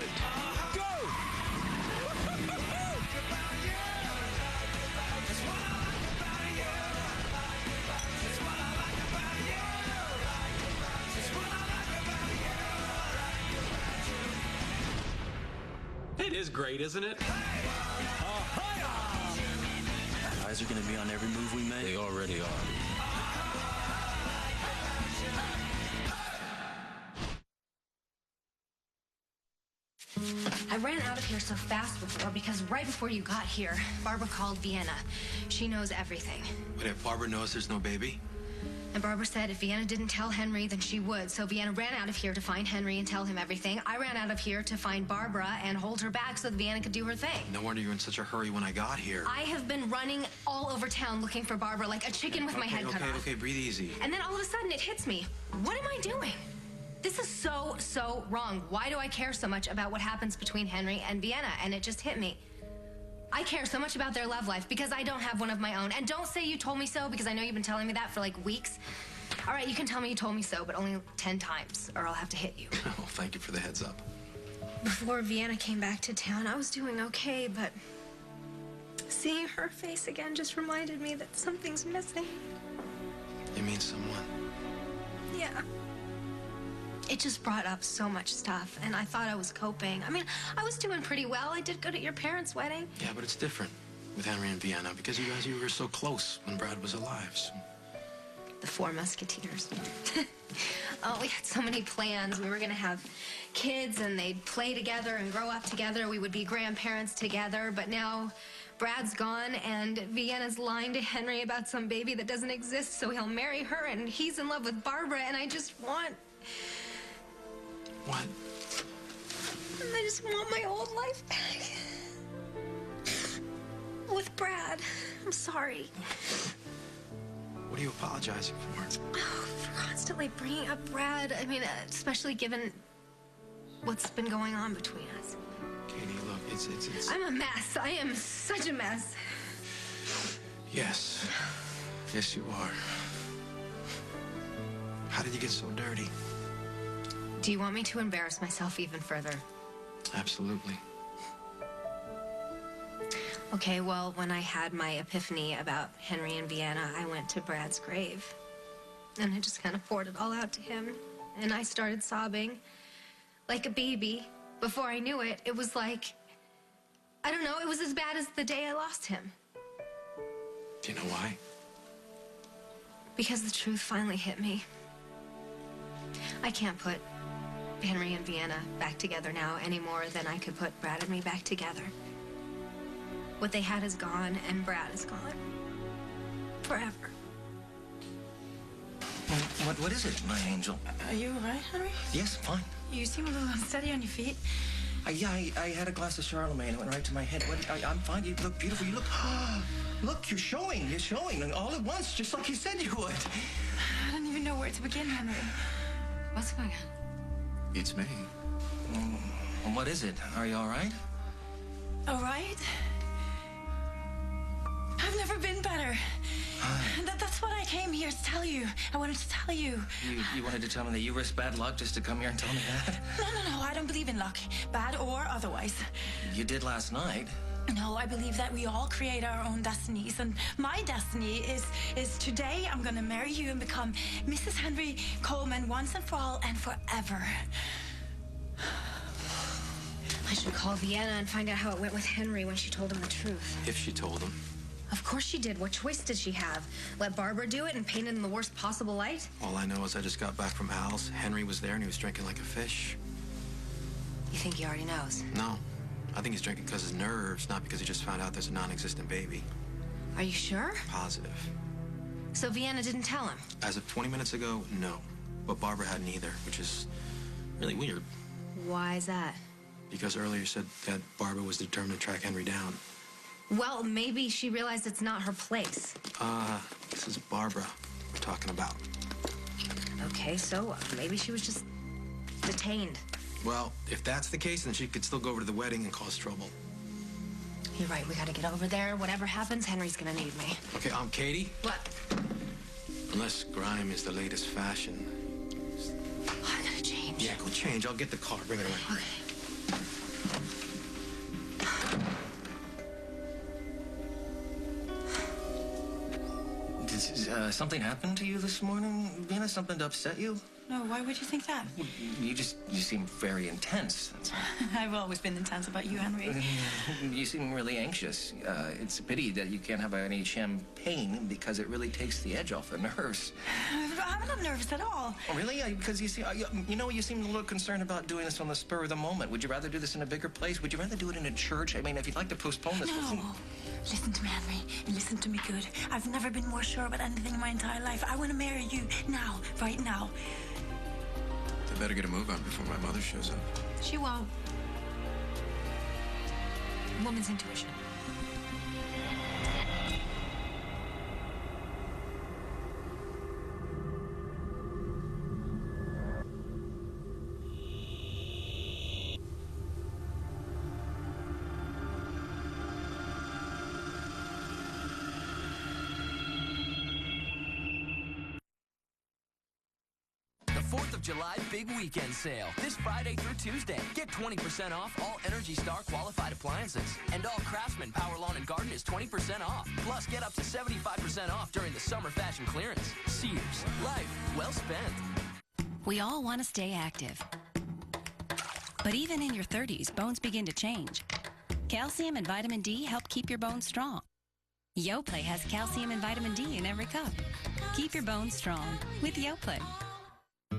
It is great, isn't it? Eyes are gonna be on every move we make. They already are. I ran out of here so fast before because right before you got here, Barbara called Vienna. She knows everything. But if Barbara knows there's no baby? And Barbara said if Vienna didn't tell Henry, then she would. So Vienna ran out of here to find Henry and tell him everything. I ran out of here to find Barbara and hold her back so that Vienna could do her thing. No wonder you were in such a hurry when I got here. I have been running all over town looking for Barbara like a chicken with my head cut off. Okay, breathe easy. And then all of a sudden it hits me. What am I doing? This is so wrong. Why do I care so much about what happens between Henry and Vienna? And it just hit me. I care so much about their love life because I don't have one of my own. And don't say you told me so because I know you've been telling me that for like weeks. All right, you can tell me you told me so, but only 10 times or I'll have to hit you. Oh, thank you for the heads up. Before Vienna came back to town, I was doing okay, but seeing her face again just reminded me that something's missing. You mean someone? Yeah. It just brought up so much stuff, and I thought I was coping. I mean, I was doing pretty well. I did good at your parents' wedding. Yeah, but it's different with Henry and Vienna because you were so close when Brad was alive. So. The Four Musketeers. Oh, we had so many plans. We were going to have kids, and they'd play together and grow up together. We would be grandparents together, but now Brad's gone, and Vienna's lying to Henry about some baby that doesn't exist, so he'll marry her, and he's in love with Barbara, and I just want... What? I just want my old life back. With Brad. I'm sorry. What are you apologizing for? Oh, for constantly bringing up Brad. I mean, especially given what's been going on between us. Katie, look, it's... I'm a mess. I am such a mess. Yes. Yes, you are. How did you get so dirty? Do you want me to embarrass myself even further? Absolutely. Okay, well, when I had my epiphany about Henry and Vienna, I went to Brad's grave. And I just kind of poured it all out to him. And I started sobbing like a baby. Before I knew it, it was like, I don't know, it was as bad as the day I lost him. Do you know why? Because the truth finally hit me. I can't put Henry and Vienna back together now any more than I could put Brad and me back together. What they had is gone, and Brad is gone. Forever. What is it, my angel? Are you all right, Henry? Yes, fine. You seem a little unsteady on your feet. I had a glass of Charlemagne. It went right to my head. I'm fine. You look beautiful. You look... Look, you're showing. You're showing. All at once, just like you said you would. I don't even know where to begin, Henry. What's going on? It's me. What is it? Are you all right? All right? I've never been better. That's what I came here to tell you. I wanted to tell you. You wanted to tell me that you risked bad luck just to come here and tell me that? No. I don't believe in luck, bad or otherwise. You did last night. No, I believe that we all create our own destinies, and my destiny is today I'm gonna marry you and become Mrs. Henry Coleman once and for all and forever. I should call Vienna and find out how it went with Henry when she told him the truth. If she told him. Of course she did. What choice did she have? Let Barbara do it and paint it in the worst possible light? All I know is I just got back from Al's. Henry was there and he was drinking like a fish. You think he already knows? No. I think he's drinking because his nerves, not because he just found out there's a non-existent baby. Are you sure? Positive. So Vienna didn't tell him? As of 20 minutes ago, no. But Barbara hadn't either, which is really weird. Why is that? Because earlier you said that Barbara was determined to track Henry down. Well, maybe she realized it's not her place. This is Barbara we're talking about. Okay, so maybe she was just detained. Well, if that's the case, then she could still go over to the wedding and cause trouble. You're right, we gotta get over there. Whatever happens, Henry's gonna need me. Okay, Katie. What? Unless grime is the latest fashion. I gotta change. Yeah, go change. I'll get the car. Bring it away. Okay. Did something happen to you this morning, Vienna? Something to upset you? No, why would you think that? You seem very intense. That's all. I've always been intense about you, Henry. You seem really anxious. It's a pity that you can't have any champagne because it really takes the edge off the nerves. I'm not nervous at all. Oh, really? Because you seem a little concerned about doing this on the spur of the moment. Would you rather do this in a bigger place? Would you rather do it in a church? I mean, if you'd like to postpone this... No. Listen to me, Henry, and listen to me good. I've never been more sure about anything in my entire life. I want to marry you now, right now. I better get a move on before my mother shows up. She won't. Woman's intuition. July big weekend sale. This Friday through Tuesday. Get 20% off all Energy Star qualified appliances. And all Craftsman Power Lawn and Garden is 20% off. Plus, get up to 75% off during the summer fashion clearance. Sears. Life well spent. We all want to stay active. But even in your 30s, bones begin to change. Calcium and vitamin D help keep your bones strong. Yoplait has calcium and vitamin D in every cup. Keep your bones strong with Yoplait.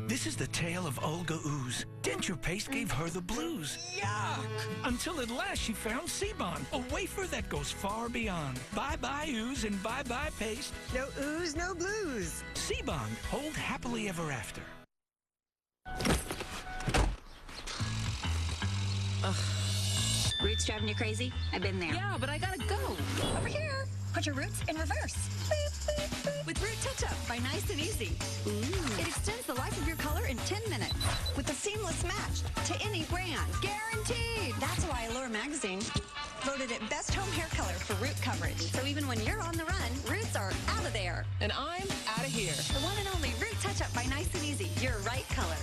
This is the tale of Olga Ooze. Denture paste gave her the blues. Yuck! Until at last she found C-Bond, a wafer that goes far beyond. Bye-bye ooze and bye-bye paste. No ooze, no blues. C-Bond, hold happily ever after. Roots driving you crazy? I've been there. Yeah, but I gotta go. Over here. Put your roots in reverse. With Root Touch-Up by Nice and Easy. It extends the life of your color in 10 minutes with a seamless match to any brand. Guaranteed! That's why Allure Magazine voted it best home hair color for root coverage. So even when you're on the run, roots are out of there. And I'm out of here. The one and only Root Touch-Up by Nice and Easy. Your right color.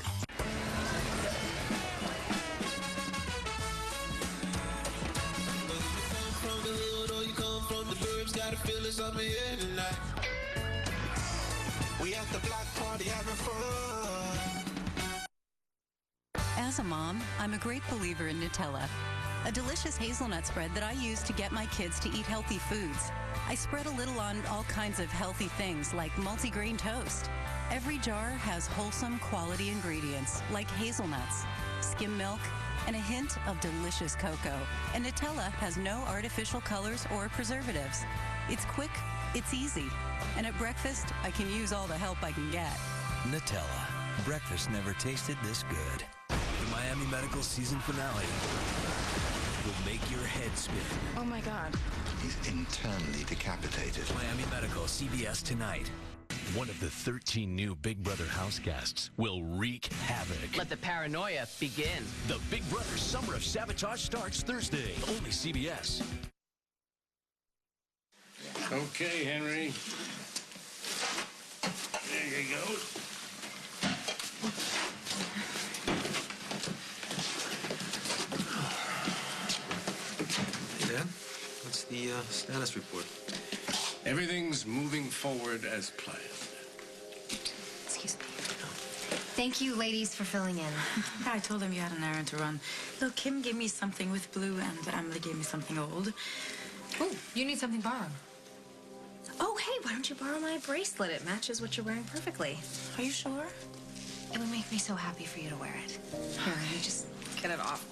Gotta feel it's up in here tonight. We at the block party having fun. As a mom, I'm a great believer in Nutella, a delicious hazelnut spread that I use to get my kids to eat healthy foods. I spread a little on all kinds of healthy things like multigrain toast. Every jar has wholesome quality ingredients like hazelnuts, skim milk, and a hint of delicious cocoa. And Nutella has no artificial colors or preservatives. It's quick, it's easy, and at breakfast, I can use all the help I can get. Nutella. Breakfast never tasted this good. The Miami Medical season finale will make your head spin. Oh my God. He's internally decapitated. Miami Medical, CBS tonight. One of the 13 new Big Brother house guests will wreak havoc. Let the paranoia begin. The Big Brother Summer of Sabotage starts Thursday. Only CBS. Okay, Henry. There you go. Hey, Dad. What's the status report? Everything's moving forward as planned. Excuse me. Thank you, ladies, for filling in. I told him you had an errand to run. Look, Kim gave me something with blue, and Emily gave me something old. Oh, you need something borrowed. Oh, hey, why don't you borrow my bracelet? It matches what you're wearing perfectly. Are you sure? It would make me so happy for you to wear it. Here, let me just get it off.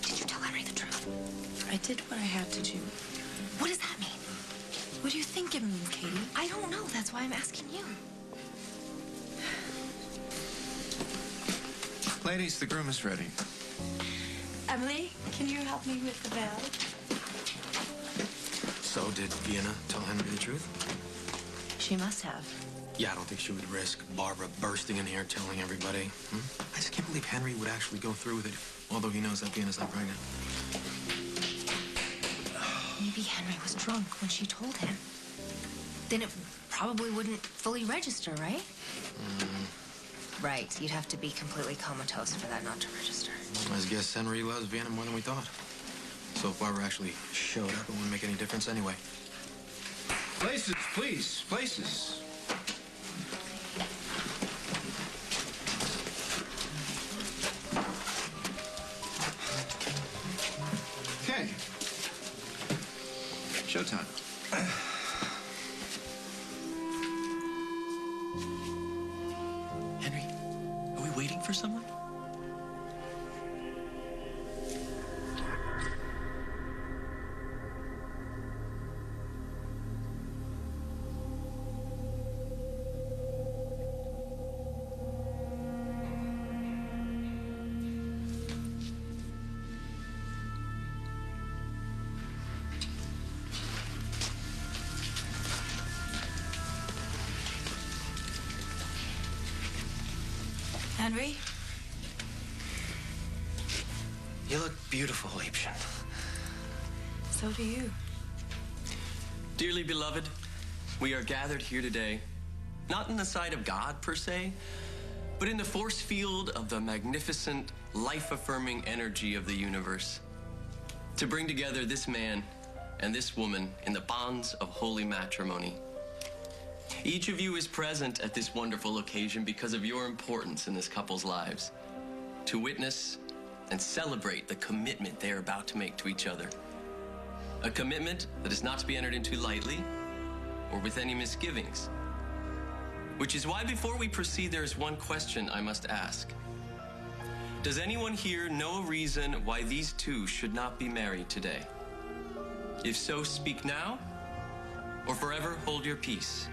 Did you tell Henry the truth? I did what I had to do. What does that mean? What do you think it means, Katie? I don't know. That's why I'm asking you. Ladies, the groom is ready. Emily, can you help me with the bell? So, did Vienna tell Henry the truth? She must have. Yeah, I don't think she would risk Barbara bursting in here telling everybody. I just can't believe Henry would actually go through with it, although he knows that Vienna's not pregnant. Maybe Henry was drunk when she told him. Then it probably wouldn't fully register, right? Right. You'd have to be completely comatose for that not to register. I guess Henry loves Vienna more than we thought. So if Barbara actually showed up, it wouldn't make any difference anyway. Places, please. Places. Okay. Showtime. Henry, are we waiting for someone? Henry? You look beautiful, Liebchen. So do you. Dearly beloved, we are gathered here today, not in the sight of God per se, but in the force field of the magnificent, life-affirming energy of the universe, to bring together this man and this woman in the bonds of holy matrimony. Each of you is present at this wonderful occasion because of your importance in this couple's lives, to witness and celebrate the commitment they are about to make to each other. A commitment that is not to be entered into lightly or with any misgivings. Which is why before we proceed, there is one question I must ask. Does anyone here know a reason why these two should not be married today? If so, speak now, or forever hold your peace.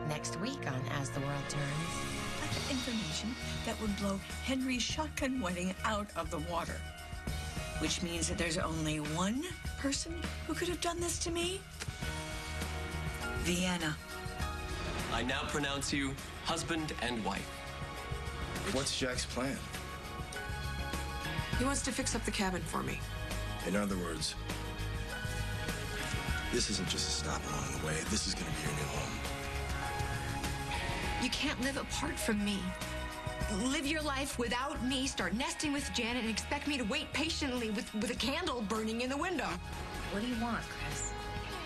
Next week on As the World Turns. Information that would blow Henry's shotgun wedding out of the water. Which means that there's only one person who could have done this to me. Vienna. I now pronounce you husband and wife. What's Jack's plan? He wants to fix up the cabin for me. In other words, this isn't just a stop along the way. This is going to be your new home. You can't live apart from me. Live your life without me, start nesting with Janet, and expect me to wait patiently with a candle burning in the window. What do you want, Chris?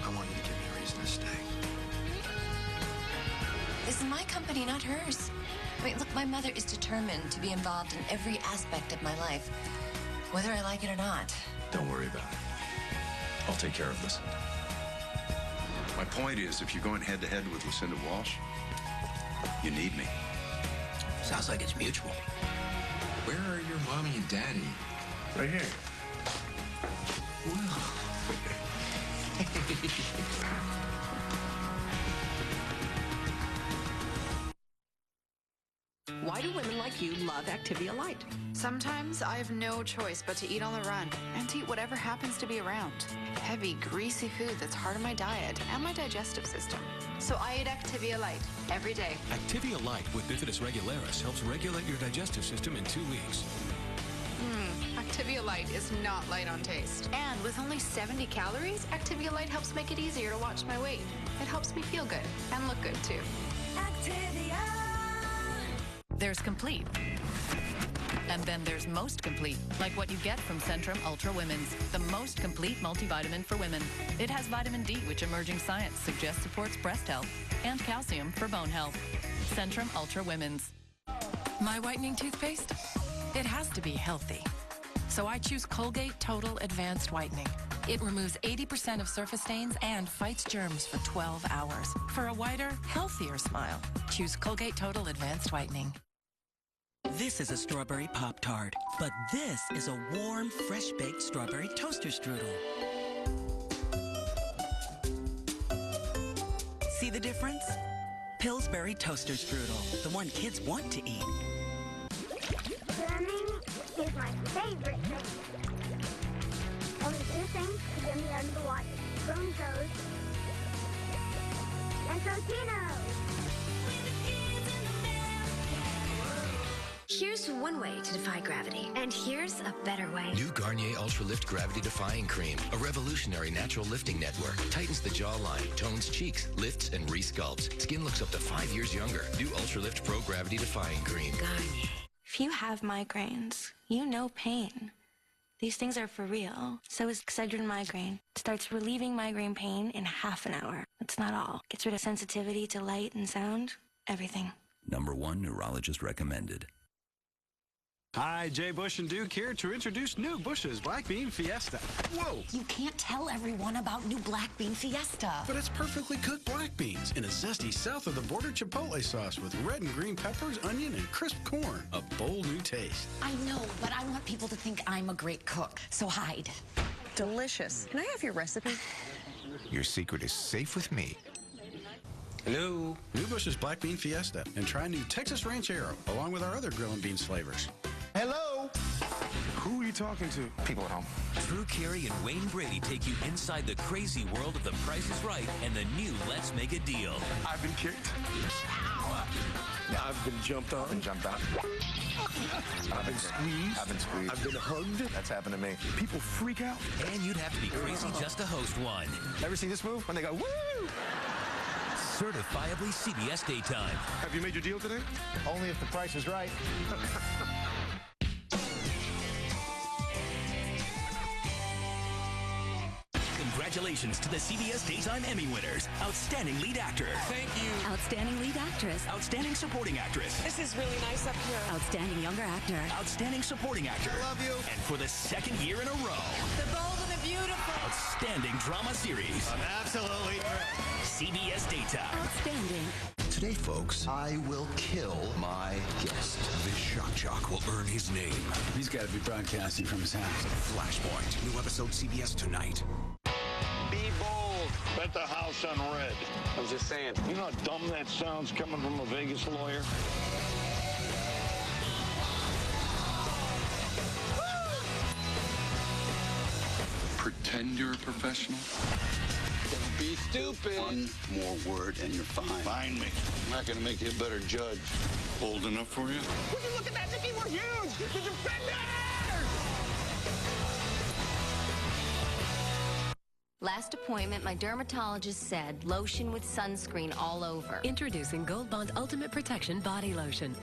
I want you to give me a reason to stay. This is my company, not hers. I mean, look, my mother is determined to be involved in every aspect of my life, whether I like it or not. Don't worry about it. I'll take care of this. My point is, if you're going head-to-head with Lucinda Walsh, you need me. Sounds like it's mutual. Where are your mommy and daddy? Right here. Why do women like you love Activia Light? Sometimes I have no choice but to eat on the run and to eat whatever happens to be around. Heavy, greasy food that's hard on my diet and my digestive system. So I eat Activia Light every day. Activia Light with Bifidus regularis helps regulate your digestive system in 2 weeks. Activia Light is not light on taste. And with only 70 calories, Activia Light helps make it easier to watch my weight. It helps me feel good and look good too. Activia. There's complete. And then there's most complete, like what you get from Centrum Ultra Women's, the most complete multivitamin for women. It has vitamin D, which emerging science suggests supports breast health, and calcium for bone health. Centrum Ultra Women's. My whitening toothpaste? It has to be healthy. So I choose Colgate Total Advanced Whitening. It removes 80% of surface stains and fights germs for 12 hours. For a whiter, healthier smile, choose Colgate Total Advanced Whitening. This is a strawberry Pop-Tart, but this is a warm, fresh-baked strawberry toaster strudel. See the difference? Pillsbury toaster strudel, the one kids want to eat. Swimming is my favorite thing. Only 2 things to get me under the water. Spoon toes and Totino's. Here's one way to defy gravity, and here's a better way. New Garnier Ultra Lift Gravity Defying Cream, a revolutionary natural lifting network. Tightens the jawline, tones cheeks, lifts and re-sculpts. Skin looks up to 5 years younger. New Ultra Lift Pro Gravity Defying Cream. Garnier. If you have migraines, you know pain. These things are for real. So is Excedrin Migraine. It starts relieving migraine pain in half an hour. That's not all. Gets rid of sensitivity to light and sound. Everything. #1 neurologist recommended. Hi, Jay Bush and Duke here to introduce new Bush's Black Bean Fiesta. Whoa! You can't tell everyone about new Black Bean Fiesta. But it's perfectly cooked black beans in a zesty south-of-the-border chipotle sauce with red and green peppers, onion, and crisp corn. A bold new taste. I know, but I want people to think I'm a great cook, so hide. Delicious. Can I have your recipe? Your secret is safe with me. Hello. New Bush's Black Bean Fiesta. And try new Texas Ranchero, along with our other grill and beans flavors. Hello? Who are you talking to? People at home. Drew Carey and Wayne Brady take you inside the crazy world of The Price is Right and the new Let's Make a Deal. I've been kicked. I've been jumped on. Been jumped on. I've been squeezed. I've been squeezed. I've been hugged. That's happened to me. People freak out. And you'd have to be crazy just to host one. Ever see this move? When they go, woo! Certifiably CBS Daytime. Have you made your deal today? Only if the price is right. Congratulations to the CBS Daytime Emmy winners. Outstanding Lead Actor. Thank you. Outstanding Lead Actress. Outstanding Supporting Actress. This is really nice up here. Outstanding Younger Actor. Outstanding Supporting Actor. I love you. And for the second year in a row, The Bold and the Beautiful. Outstanding Drama Series. I'm absolutely thrilled. CBS Daytime. Outstanding. Today, folks, I will kill my guest. This shock jock will earn his name. He's got to be broadcasting from his house. Flashpoint. New episode CBS tonight. Be bold. Bet the house on red. I was just saying. You know how dumb that sounds coming from a Vegas lawyer? Pretend you're a professional. Don't be stupid. One more word and you're fine. Find me. I'm not going to make you a better judge. Old enough for you? Would you look at that? They were huge. The defenders! Last appointment, my dermatologist said lotion with sunscreen all over. Introducing Gold Bond Ultimate Protection Body Lotion.